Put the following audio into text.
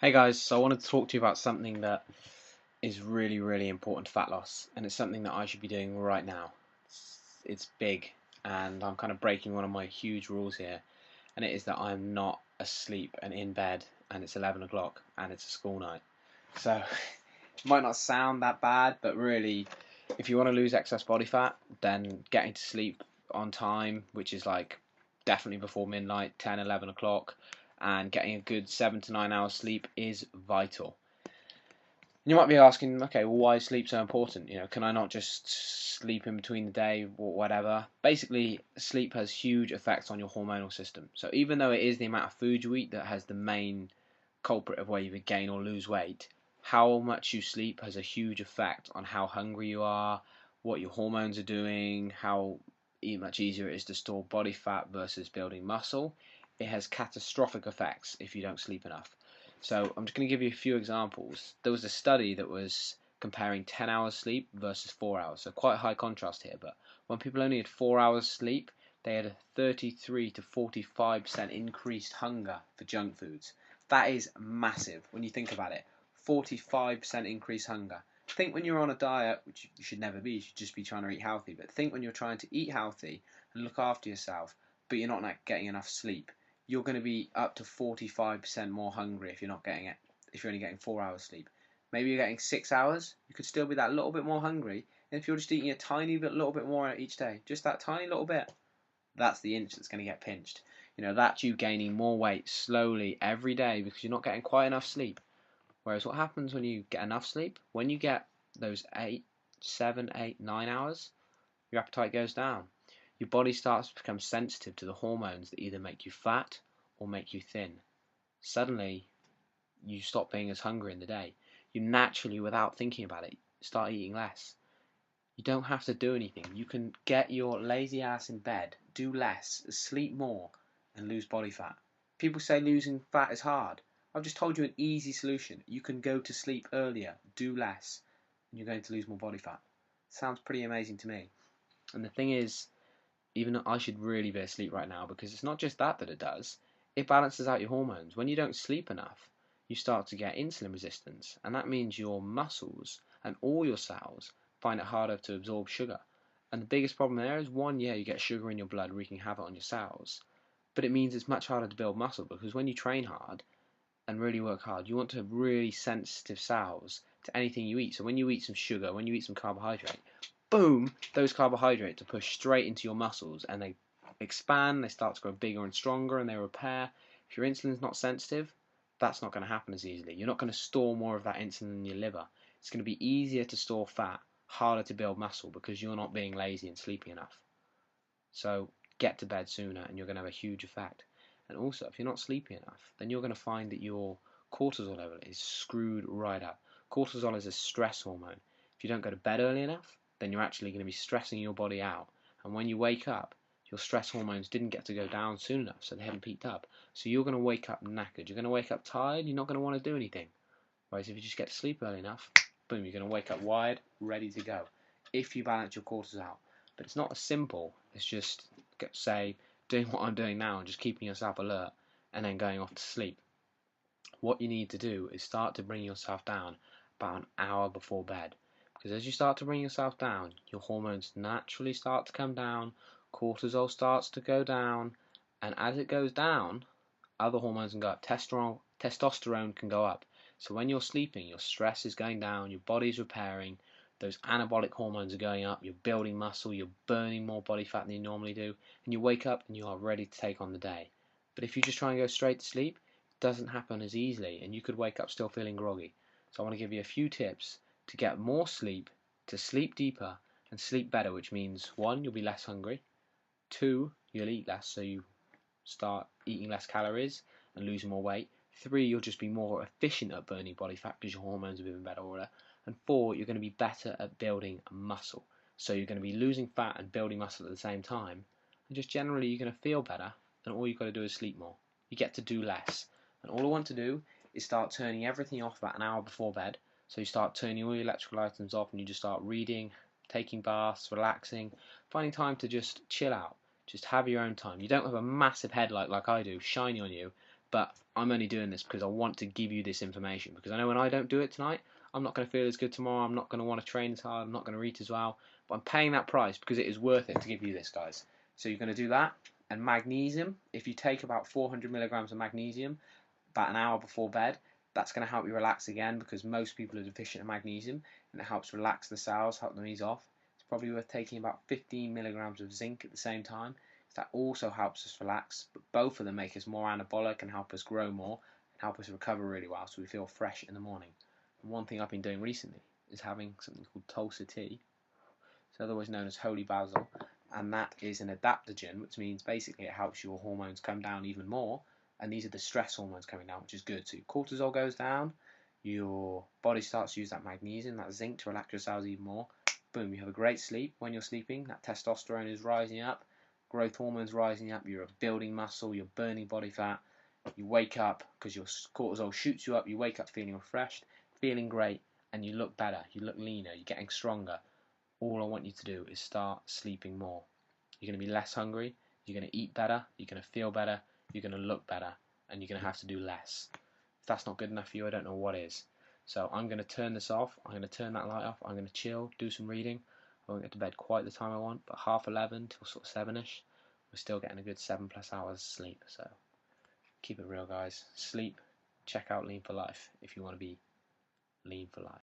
Hey guys, so I wanted to talk to you about something that is really, really important to fat loss, and it's something that I should be doing right now. It's big, and I'm kind of breaking one of my huge rules here, and it is that I'm not asleep and in bed, and it's 11 o'clock, and it's a school night. So, it might not sound that bad, but really, if you want to lose excess body fat, then getting to sleep on time, which is like definitely before midnight, 10, 11 o'clock, and getting a good 7 to 9 hours sleep is vital. You might be asking, okay, well, why is sleep so important? Can I not just sleep in between the day or whatever? Basically, sleep has huge effects on your hormonal system. So even though it is the amount of food you eat that has the main culprit of whether you gain or lose weight, how much you sleep has a huge effect on how hungry you are, what your hormones are doing, how much easier it is to store body fat versus building muscle. It has catastrophic effects if you don't sleep enough. So I'm just going to give you a few examples. There was a study that was comparing 10 hours sleep versus 4 hours. So quite a high contrast here, but when people only had 4 hours sleep, they had a 33 to 45% increased hunger for junk foods. That is massive when you think about it. 45% increased hunger. Think when you're on a diet, which you should never be, you should just be trying to eat healthy, but think when you're trying to eat healthy and look after yourself, but you're not getting enough sleep. You're going to be up to 45% more hungry if you're not getting it, if you're only getting 4 hours sleep. Maybe you're getting 6 hours, you could still be that little bit more hungry. And if you're just eating a tiny bit, little bit more each day, just that tiny little bit, that's the inch that's going to get pinched. That's you gaining more weight slowly every day because you're not getting quite enough sleep. Whereas what happens when you get enough sleep? When you get those 8, 7, 8, 9 hours, your appetite goes down. Your body starts to become sensitive to the hormones that either make you fat or make you thin. Suddenly, you stop being as hungry in the day. You naturally, without thinking about it, start eating less. You don't have to do anything. You can get your lazy ass in bed, do less, sleep more, and lose body fat. People say losing fat is hard. I've just told you an easy solution. You can go to sleep earlier, do less, and you're going to lose more body fat. Sounds pretty amazing to me. And the thing is, even though I should really be asleep right now because it's not just that it does, it balances out your hormones. When you don't sleep enough, you start to get insulin resistance, and that means your muscles and all your cells find it harder to absorb sugar. And the biggest problem there is one, yeah, you get sugar in your blood wreaking havoc on your cells, but it means it's much harder to build muscle because when you train hard and really work hard, you want to have really sensitive cells to anything you eat. So when you eat some sugar, when you eat some carbohydrate, boom, those carbohydrates are pushed straight into your muscles and they expand, they start to grow bigger and stronger and they repair. If your insulin's not sensitive, that's not going to happen as easily. You're not going to store more of that insulin in your liver. It's going to be easier to store fat, harder to build muscle because you're not being lazy and sleepy enough. So get to bed sooner and you're going to have a huge effect. And also, if you're not sleepy enough, then you're going to find that your cortisol level is screwed right up. Cortisol is a stress hormone. If you don't go to bed early enough, then you're actually going to be stressing your body out. And when you wake up, your stress hormones didn't get to go down soon enough, so they haven't peaked up. So you're going to wake up knackered. You're going to wake up tired. You're not going to want to do anything. Whereas if you just get to sleep early enough, boom, you're going to wake up wired, ready to go. If you balance your cortisol out. But it's not as simple as just, say, doing what I'm doing now and just keeping yourself alert and then going off to sleep. What you need to do is start to bring yourself down about an hour before bed. Because as you start to bring yourself down, your hormones naturally start to come down, cortisol starts to go down, and as it goes down, other hormones can go up. Testosterone can go up. So when you're sleeping, your stress is going down, your body's repairing, those anabolic hormones are going up, you're building muscle, you're burning more body fat than you normally do, and you wake up and you are ready to take on the day. But if you just try and go straight to sleep, it doesn't happen as easily, and you could wake up still feeling groggy. So I want to give you a few tips to get more sleep, to sleep deeper, and sleep better, which means one, you'll be less hungry, two, you'll eat less, so you start eating less calories and losing more weight. Three, you'll just be more efficient at burning body fat because your hormones are in better order. And four, you're going to be better at building muscle. So you're going to be losing fat and building muscle at the same time. And just generally, you're going to feel better. And all you've got to do is sleep more. You get to do less. And all I want to do is start turning everything off about an hour before bed. So you start turning all your electrical items off and you just start reading, taking baths, relaxing, finding time to just chill out. Just have your own time. You don't have a massive headlight like I do shining on you But I'm only doing this because I want to give you this information, because I know when I don't do it tonight, I'm not going to feel as good tomorrow. I'm not going to want to train as hard. I'm not going to eat as well. But I'm paying that price because it is worth it to give you this, guys. So you're going to do that. And magnesium, if you take about 400 milligrams of magnesium about an hour before bed, that's going to help you relax again, because most people are deficient in magnesium, and it helps relax the cells, help them ease off. It's probably worth taking about 15 milligrams of zinc at the same time. That also helps us relax, but both of them make us more anabolic and help us grow more and help us recover really well, so we feel fresh in the morning. And one thing I've been doing recently is having something called Tulsa tea. It's otherwise known as holy basil, and that is an adaptogen, which means basically it helps your hormones come down even more, and these are the stress hormones coming down, which is good. So your cortisol goes down, your body starts to use that magnesium, that zinc, to relax your cells even more. Boom, you have a great sleep. When you're sleeping, that testosterone is rising up, growth hormones rising up, you're building muscle, you're burning body fat. You wake up because your cortisol shoots you up, you wake up feeling refreshed, feeling great, and you look better, you look leaner, you're getting stronger. All I want you to do is start sleeping more. You're going to be less hungry, you're going to eat better, you're going to feel better, you're going to look better, and you're going to have to do less. If that's not good enough for you, I don't know what is. So I'm going to turn this off, I'm going to turn that light off, I'm going to chill, do some reading. I won't get to bed quite the time I want, but 11:30 till sort of 7ish, we're still getting a good 7+ hours sleep. So keep it real, guys. Sleep. Check out Lean for Life if you want to be lean for life.